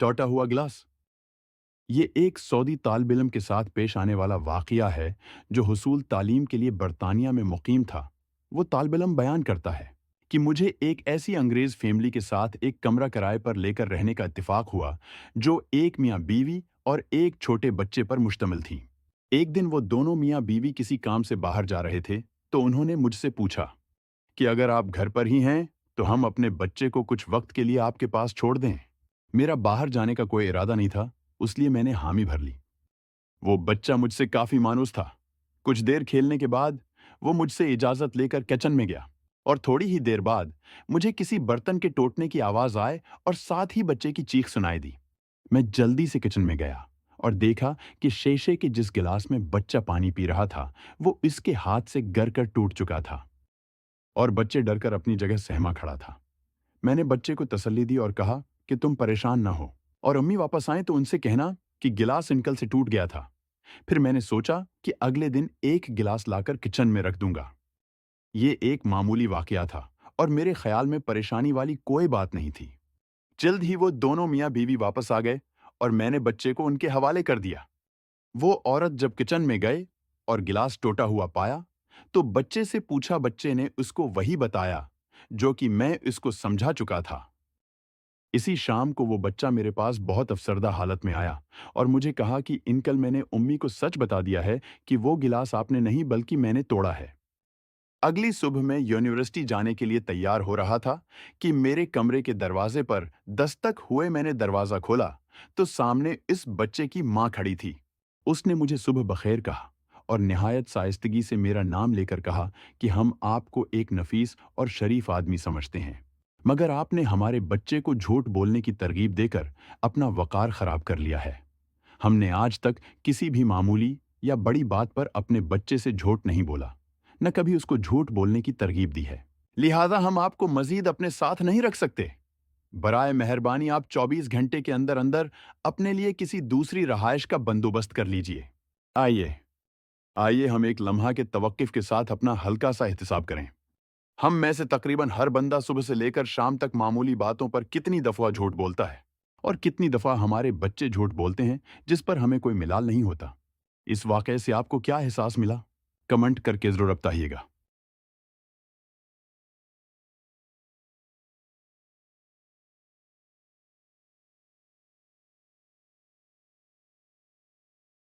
टूटा हुआ गिलास। ये एक सऊदी तालिब इल्म के साथ पेश आने वाला वाक़या है, जो हुसूल तालीम के लिए बरतानिया में मुक़ीम था। वो तालिब इल्म बयान करता है कि मुझे एक ऐसी अंग्रेज़ फ़ैमिली के साथ एक कमरा किराए पर लेकर रहने का इत्तेफ़ाक हुआ, जो एक मियाँ-बीवी और एक छोटे बच्चे पर मुश्तमिल थी। एक दिन वो दोनों मियाँ-बीवी किसी काम से बाहर जा रहे थे, तो उन्होंने मुझसे पूछा कि अगर आप घर पर ही हैं, तो हम अपने बच्चे को कुछ वक़्त के लिए आपके पास छोड़ दें। मेरा बाहर जाने का कोई इरादा नहीं था, इसलिए मैंने हामी भर ली। वो बच्चा मुझसे काफ़ी मायूस था। कुछ देर खेलने के बाद वो मुझसे इजाज़त लेकर किचन में गया और थोड़ी ही देर बाद मुझे किसी बर्तन के टूटने की आवाज़ आए और साथ ही बच्चे की चीख सुनाई दी। मैं जल्दी से किचन में गया और देखा कि शीशे के जिस गिलास में बच्चा पानी पी रहा था, वो इसके हाथ से गर कर टूट चुका था और बच्चे डरकर अपनी जगह सहमा खड़ा था। मैंने बच्चे को तसल्ली दी और कहा कि तुम परेशान ना हो और अम्मी वापस आए तो उनसे कहना कि गिलास इनकल से टूट गया था। फिर मैंने सोचा कि अगले दिन एक गिलास लाकर किचन में रख दूंगा। ये एक मामूली वाकया था और मेरे ख्याल में परेशानी वाली कोई बात नहीं थी। जल्द ही वो दोनों मियाँ बीवी वापस आ गए और मैंने बच्चे को उनके हवाले कर दिया। वो औरत जब किचन में गए और गिलास टूटा हुआ पाया, तो बच्चे से पूछा, बच्चे ने उसको वही बताया जो कि मैं इसको समझा चुका था। इसी शाम को वो बच्चा मेरे पास बहुत अफसरदा हालत में आया और मुझे कहा कि इनकल मैंने उम्मी को सच बता दिया है कि वो गिलास आपने नहीं बल्कि मैंने तोड़ा है। अगली सुबह मैं यूनिवर्सिटी जाने के लिए तैयार हो रहा था कि मेरे कमरे के दरवाजे पर दस्तक हुए मैंने दरवाजा खोला तो सामने इस बच्चे की माँ खड़ी थी। उसने मुझे सुबह बखैर कहा और निहायत साइस्तगी से मेरा नाम लेकर कहा कि हम आपको एक नफीस और शरीफ आदमी समझते हैं, मगर आपने हमारे बच्चे को झूठ बोलने की तरगीब देकर अपना वकार खराब कर लिया है। हमने आज तक किसी भी मामूली या बड़ी बात पर अपने बच्चे से झूठ नहीं बोला, न कभी उसको झूठ बोलने की तरगीब दी है। लिहाजा हम आपको मजीद अपने साथ नहीं रख सकते। बराए मेहरबानी आप 24 घंटे के अंदर अंदर अपने लिए किसी दूसरी रहायश का बंदोबस्त कर लीजिए। आइए आइए हम एक लम्हा के तवक्कुफ के साथ अपना हल्का सा एहतिसाब करें। हम में से तकरीबन हर बंदा सुबह से लेकर शाम तक मामूली बातों पर कितनी दफ़ा झूठ बोलता है और कितनी दफ़ा हमारे बच्चे झूठ बोलते हैं जिस पर हमें कोई मिलाल नहीं होता। इस वाक़ये से आपको क्या एहसास मिला? कमेंट करके ज़रूर बताइएगा।